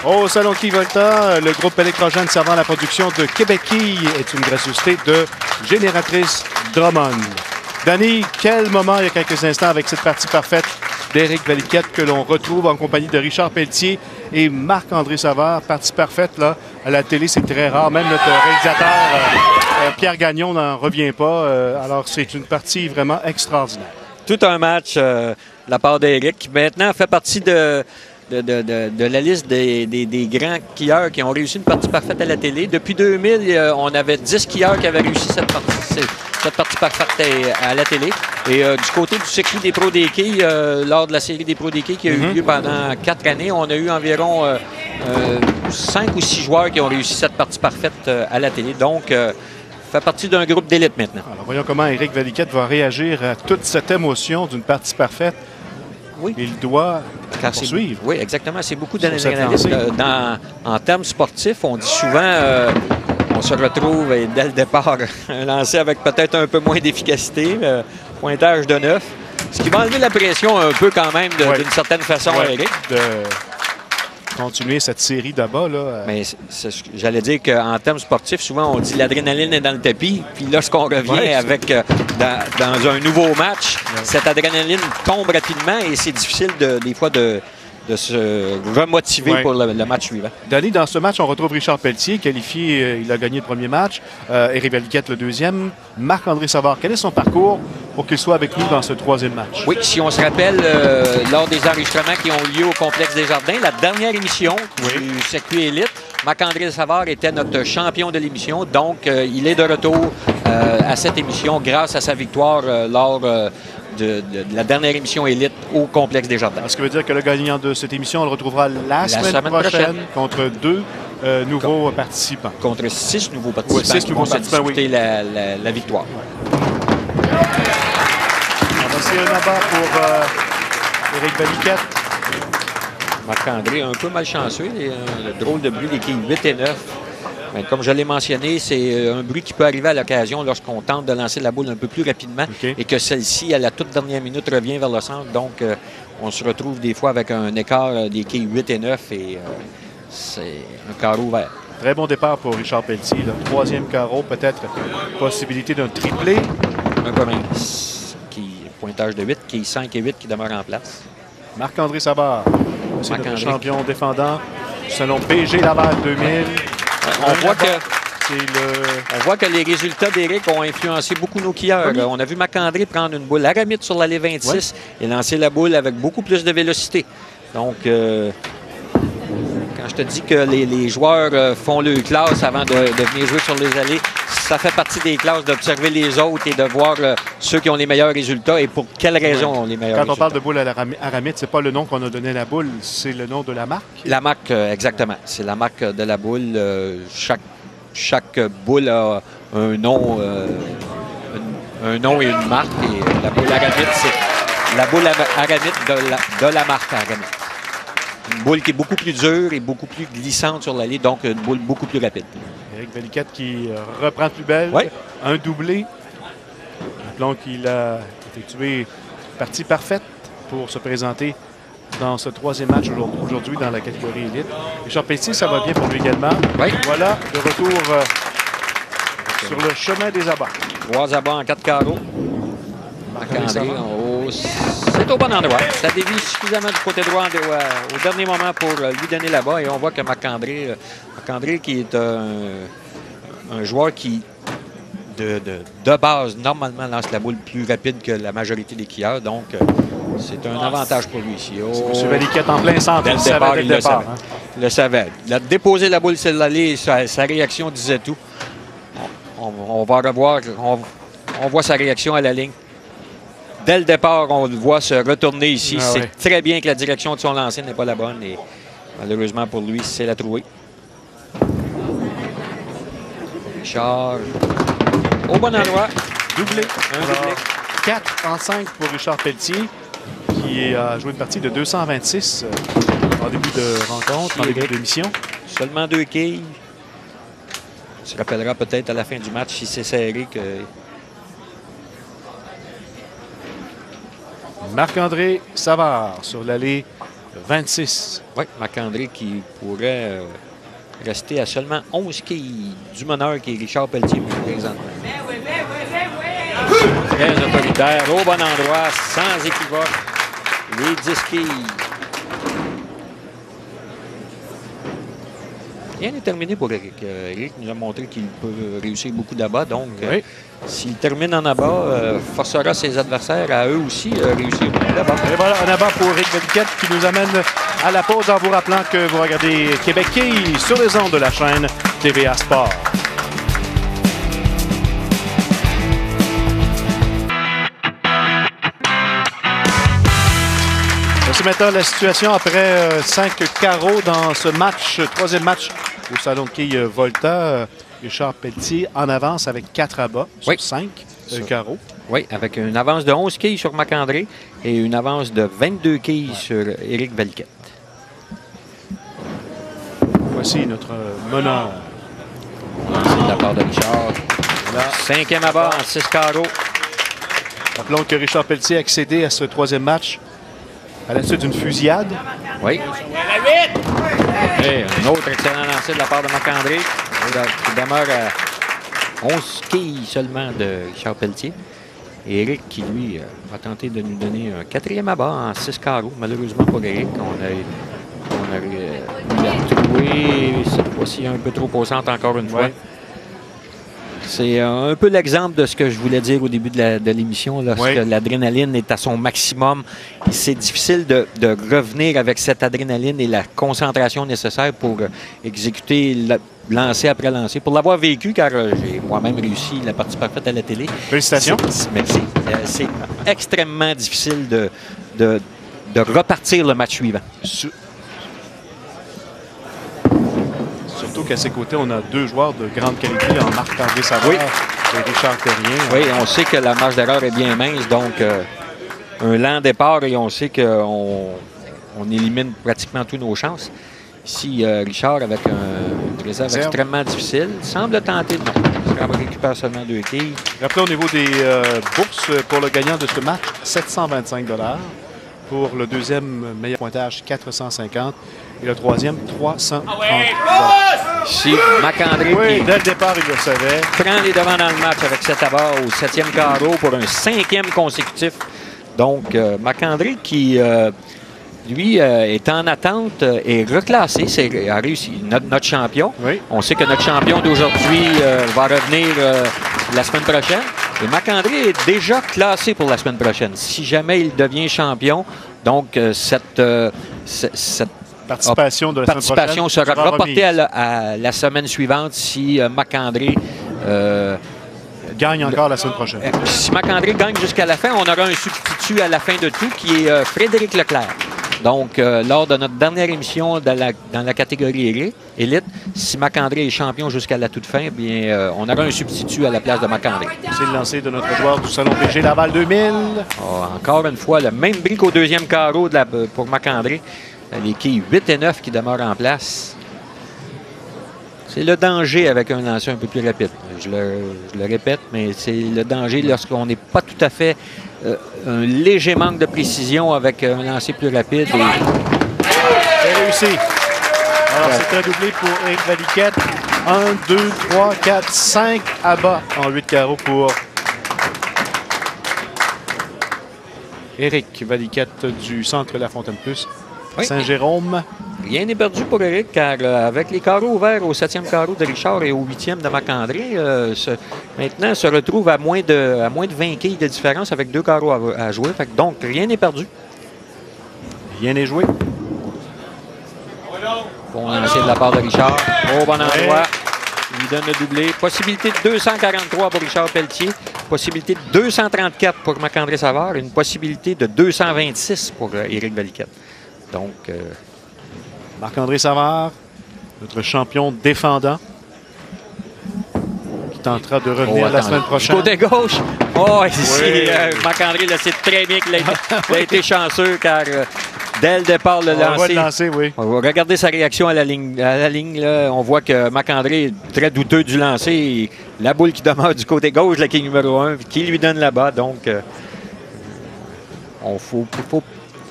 Au Salon Quille Volta, le groupe électrogène servant la production de Québec Quille est une gracieuseté de Génératrice Drummond. Danny, quel moment il y a quelques instants avec cette partie parfaite d'Éric Valiquette que l'on retrouve en compagnie de Richard Pelletier et Marc-André Savard. Partie parfaite, là, à la télé, c'est très rare. Même notre réalisateur Pierre Gagnon n'en revient pas. Alors, c'est une partie vraiment extraordinaire. Tout un match de la part d'Éric, qui maintenant fait partie de la liste des grands skieurs qui ont réussi une partie parfaite à la télé. Depuis 2000, on avait 10 skieurs qui avaient réussi cette partie parfaite à la télé. Et du côté du circuit des pros des quilles, lors de la série des pros des quilles qui a eu lieu pendant 4 années, on a eu environ 5 ou 6 joueurs qui ont réussi cette partie parfaite à la télé. Donc, fait partie d'un groupe d'élite maintenant. Alors, voyons comment Éric Valiquette va réagir à toute cette émotion d'une partie parfaite. Oui. Il doit poursuivre. Oui, exactement. C'est beaucoup d'adrénaline. En termes sportifs, on dit souvent on se retrouve dès le départ lancé avec peut-être un peu moins d'efficacité, pointage de 9. Ce qui va enlever la pression un peu quand même d'une certaine façon à Éric. Continuer cette série d'abord. Mais j'allais dire qu'en termes sportifs, souvent on dit l'adrénaline est dans le tapis. Puis lorsqu'on revient avec dans un nouveau match, cette adrénaline tombe rapidement et c'est difficile des fois de se remotiver pour le match suivant. Danny, dans ce match, on retrouve Richard Pelletier, qualifié, il a gagné le premier match. Éric Valiquette le deuxième. Marc-André Savard, quel est son parcours pour qu'il soit avec nous dans ce troisième match? Oui, si on se rappelle, lors des enregistrements qui ont lieu au Complexe des Jardins, la dernière émission du circuit élite, Marc-André Savard était notre champion de l'émission. Donc, il est de retour à cette émission grâce à sa victoire lors de la dernière émission élite au Complexe des Jardins. Ce qui veut dire que le gagnant de cette émission, on le retrouvera la semaine prochaine contre 2 nouveaux participants. Contre 6 nouveaux participants qui vont se disputer la victoire. On va essayer un abat pour Éric Valiquette. Marc-André, un peu malchanceux, le drôle de bruit des quilles 8 et 9. Mais comme je l'ai mentionné, c'est un bruit qui peut arriver à l'occasion lorsqu'on tente de lancer la boule un peu plus rapidement et que celle-ci, à la toute dernière minute, revient vers le centre. Donc, on se retrouve des fois avec un écart des quilles 8 et 9 et c'est un carreau vert. Très bon départ pour Richard Pelletier. Le troisième carreau, peut-être possibilité d'un triplé. Un commun. Pointage de 8, qui 5 et 8 qui demeurent en place. Marc-André Savard, c'est notre champion défendant du salon BG Laval 2000. On voit que les résultats d'Éric ont influencé beaucoup nos quilleurs. On a vu Marc-André prendre une boule aramite sur l'allée 26 et lancer la boule avec beaucoup plus de vélocité. Donc, quand je te dis que les joueurs font leur classe avant de venir jouer sur les allées, ça fait partie des classes d'observer les autres et de voir ceux qui ont les meilleurs résultats et pour quelles raisons ont les meilleurs résultats. Quand on parle de boule à l'aramite, c'est pas le nom qu'on a donné à la boule, c'est le nom de la marque? La marque, exactement. C'est la marque de la boule. Chaque boule a un nom et une marque. Et la boule aramite, c'est la boule aramite de la marque aramite. Une boule qui est beaucoup plus dure et beaucoup plus glissante sur l'allée, donc une boule beaucoup plus rapide. Éric Valiquette qui reprend plus belle. Un doublé. Rappelons qu'il a effectué une partie parfaite pour se présenter dans ce troisième match aujourd'hui dans la catégorie élite. Richard Pelletier, ça va bien pour lui également. Voilà, de retour sur le chemin des abats. 3 abats en 4 carreaux. Marc-André, c'est au bon endroit. Ça dévie suffisamment du côté droit au dernier moment pour lui donner là-bas. Et on voit que Marc-André qui est un joueur qui, de base, normalement lance la boule plus rapide que la majorité des quilleurs. Donc, c'est un avantage pour lui ici. M. Valiquette en plein centre. Dès le départ. Il le savait. Il a déposé la boule sur l'allée. Sa réaction disait tout. On va revoir. On voit sa réaction à la ligne. Dès le départ, on le voit se retourner ici. C'est très bien que la direction de son lancer n'est pas la bonne. Et malheureusement pour lui, c'est la trouée. Richard, au bon endroit. Doublé. Un doublé. 4 en 5 pour Richard Pelletier, qui a joué une partie de 226 en début de rencontre, en début d'émission. Seulement 2 quilles. On se rappellera peut-être à la fin du match, si c'est serré, que... Marc-André Savard sur l'allée 26. Oui, Marc-André qui pourrait rester à seulement 11 quilles du meneur qui est Richard Pelletier présentement. Très autoritaire, au bon endroit, sans équivoque. Les 10 quilles. Rien n'est terminé pour Éric. Éric nous a montré qu'il peut réussir beaucoup d'abats. Donc, Oui. s'il termine en abat, forcera ses adversaires à eux aussi réussir beaucoup d'abats. Et voilà, un abat pour Éric Valiquette qui nous amène à la pause en vous rappelant que vous regardez Québec Quilles sur les ondes de la chaîne TVA Sport. Voici maintenant la situation après 5 carreaux dans ce match, troisième match au Salon de quilles Volta. Richard Pelletier en avance avec 4 abats sur 5 carreaux. Oui, avec une avance de 11 quilles sur Marc-André et une avance de 22 quilles sur Éric Valiquette. Voici notre meneur. C'est de la part de Richard. Voilà. Cinquième abat en 6 carreaux. Rappelons que Richard Pelletier a accédé à ce troisième match à la suite d'une fusillade. Oui. Et un autre excellent lancer de la part de Marc-André qui demeure à 11 quilles seulement de Richard Pelletier. Et Éric qui, lui, va tenter de nous donner un quatrième abat en 6 carreaux. Malheureusement pour Éric, on a la trouvé cette fois-ci un peu trop au centre encore une fois. Ouais. C'est un peu l'exemple de ce que je voulais dire au début de l'émission. Lorsque l'adrénaline est à son maximum, c'est difficile de revenir avec cette adrénaline et la concentration nécessaire pour exécuter lancer après lancer. Pour l'avoir vécu, car j'ai moi-même réussi la partie parfaite à la télé. Félicitations. Merci. C'est extrêmement difficile de repartir le match suivant. Surtout qu'à ses côtés, on a 2 joueurs de grande qualité en Marc-André Savard et Richard Terrien. Oui, on sait que la marge d'erreur est bien mince, donc un lent départ et on sait qu'on élimine pratiquement toutes nos chances. Ici, Richard, avec une réserve extrêmement difficile, semble tenter de non. Il récupère seulement 2 quilles. Rappelez au niveau des bourses pour le gagnant de ce match, 725 $. Pour le deuxième meilleur pointage, 450 et le troisième, 330 $. Ici, Marc-André qui, dès le départ, il le savait. Prend les devants dans le match avec 7 abats au 7e carreau pour un 5e consécutif. Donc, Marc-André qui, lui, est en attente et reclassé, a réussi. Notre champion. Oui. On sait que notre champion d'aujourd'hui va revenir la semaine prochaine. Et Marc-André est déjà classé pour la semaine prochaine. Si jamais il devient champion, donc cette participation de la semaine prochaine sera reportée à la semaine suivante si Marc-André gagne encore la semaine prochaine. Si Marc-André gagne jusqu'à la fin, on aura un substitut à la fin de tout qui est Frédéric Leclerc. Donc, lors de notre dernière émission dans la catégorie élite, si Marc-André est champion jusqu'à la toute fin, bien, on aura un substitut à la place de Marc-André. C'est le lancer de notre joueur du Salon PG Laval 2000. Encore une fois, le même brique au deuxième carreau pour Marc-André. Les quilles 8 et 9 qui demeurent en place. C'est le danger avec un lancer un peu plus rapide. Je le répète, mais c'est le danger lorsqu'on n'est pas tout à fait... un léger manque de précision avec un lancer plus rapide. C'est réussi. Alors, c'est un doublé pour Éric Valiquette. 1, 2, 3, 4, 5 abats en 8 carreaux pour Éric Valiquette du Centre La Fontaine Plus. Saint-Jérôme. Rien n'est perdu pour Éric, car avec les carreaux ouverts au 7e carreau de Richard et au 8e de Marc-André, maintenant se retrouve à moins de 20 quilles de différence avec 2 carreaux à jouer. Donc, rien n'est perdu. Rien n'est joué. Bon lancer de la part de Richard. Au bon endroit. Il lui donne le doublé. Possibilité de 243 pour Richard Pelletier. Possibilité de 234 pour Marc-André Savard. Une possibilité de 226 pour Éric Valiquette. Donc... Marc-André Savard, notre champion défendant, qui tentera de revenir la semaine prochaine. Côté gauche. Oh, ici, Marc-André le sait très bien qu'il a été chanceux, car dès le départ, le lancer. Regardez sa réaction à la ligne. Là, on voit que Marc-André est très douteux du lancer. La boule qui demeure du côté gauche, la quille numéro 1, qui lui donne là-bas. Donc,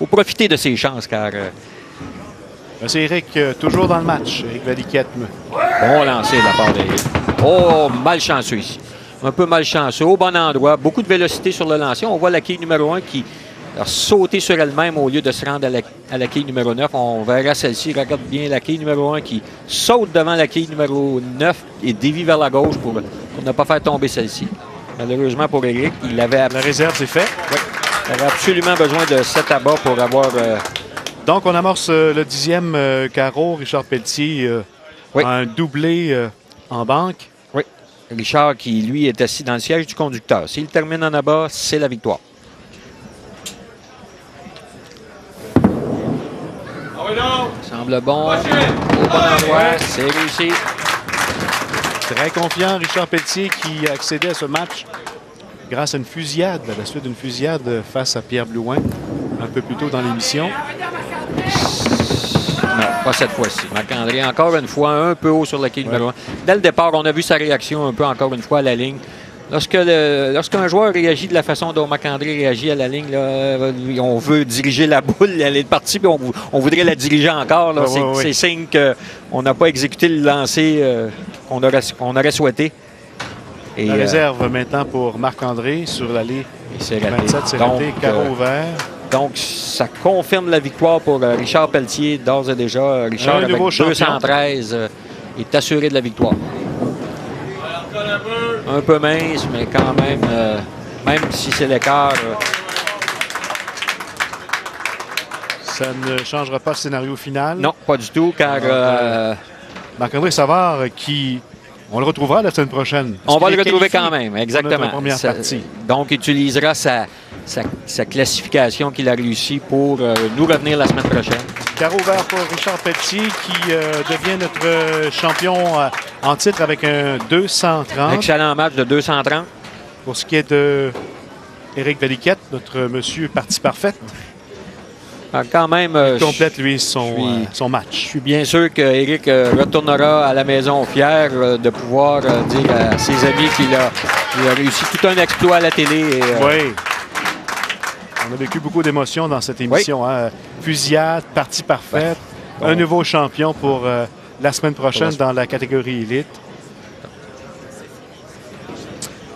faut profiter de ses chances, car... C'est Éric, toujours dans le match. Éric Valiquette. Bon lancé de la part d'Éric. Oh, malchanceux ici. Un peu malchanceux, au bon endroit. Beaucoup de vélocité sur le lancer. On voit la quille numéro 1 qui a sauté sur elle-même au lieu de se rendre à la quille numéro 9. On verra celle-ci. Regarde bien la quille numéro 1 qui saute devant la quille numéro 9 et dévie vers la gauche pour ne pas faire tomber celle-ci. Malheureusement pour Éric, il avait... La réserve, c'est fait. Oui. Il avait absolument besoin de 7 à bas pour avoir... Donc, on amorce le 10e carreau. Richard Pelletier a un doublé en banque. Oui. Richard qui, lui, est assis dans le siège du conducteur. S'il termine en abat, c'est la victoire. Semble bon. Au bon endroit. C'est réussi. Très confiant, Richard Pelletier qui a accédé à ce match grâce à une fusillade, à la suite d'une fusillade face à Pierre Blouin un peu plus tôt dans l'émission. Non, pas cette fois-ci. Marc-André, encore une fois, un peu haut sur la quille numéro 1. Dès le départ, on a vu sa réaction un peu, encore une fois, à la ligne. Lorsqu'un joueur réagit de la façon dont Marc-André réagit à la ligne, là, on veut diriger la boule, elle est partie, puis on voudrait la diriger encore. Là. C'est signe qu'on n'a pas exécuté le lancer qu'on aurait souhaité. Et, la réserve maintenant pour Marc-André sur l'allée 27, c'est raté, carreau ouvert. Donc, ça confirme la victoire pour Richard Pelletier, d'ores et déjà. Richard, avec 213, est assuré de la victoire. Un peu mince, mais quand même, même si c'est l'écart... Ça ne changera pas le scénario final? Non, pas du tout, car... Marc-André Savard, qui... On le retrouvera la semaine prochaine. On va le retrouver quand même, exactement. Première partie. Donc, il utilisera sa classification qu'il a réussi pour nous revenir la semaine prochaine. Carreau vert pour Richard Pelletier qui devient notre champion en titre avec un 230. Excellent match de 230. Pour ce qui est de Éric Valiquette, notre monsieur partie parfaite. Quand même, il complète, lui, son match. Je suis bien sûr qu'Éric retournera à la maison fier de pouvoir dire à ses amis qu'il a réussi tout un exploit à la télé. Oui. On a vécu beaucoup d'émotions dans cette émission. Hein. Fusillade, partie parfaite, un nouveau champion pour la semaine prochaine dans la catégorie élite.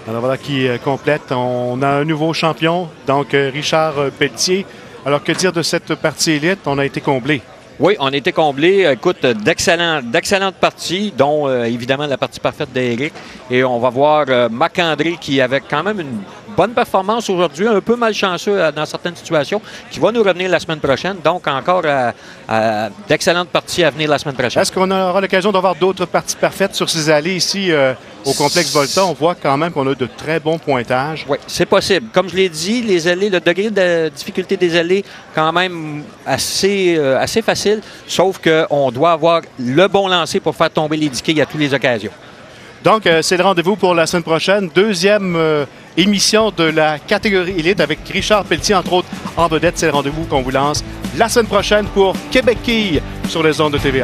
Alors voilà qui complète. On a un nouveau champion, donc Richard Pelletier. Alors, que dire de cette partie élite? On a été comblé. Oui, on a été comblé. Écoute, d'excellentes parties, dont évidemment la partie parfaite d'Éric. Et on va voir Marc-André qui avait quand même une bonne performance aujourd'hui, un peu malchanceux dans certaines situations, qui va nous revenir la semaine prochaine. Donc, encore d'excellentes parties à venir la semaine prochaine. Est-ce qu'on aura l'occasion d'avoir d'autres parties parfaites sur ces allées ici au complexe Volta? On voit quand même qu'on a de très bons pointages. Oui, c'est possible. Comme je l'ai dit, les allées, le degré de difficulté des allées, quand même assez facile, sauf qu'on doit avoir le bon lancer pour faire tomber les diquets à toutes les occasions. Donc, c'est le rendez-vous pour la semaine prochaine. Deuxième émission de la catégorie élite avec Richard Pelletier, entre autres, en vedette. C'est le rendez-vous qu'on vous lance la semaine prochaine pour Québec Quille sur les ondes de TVA.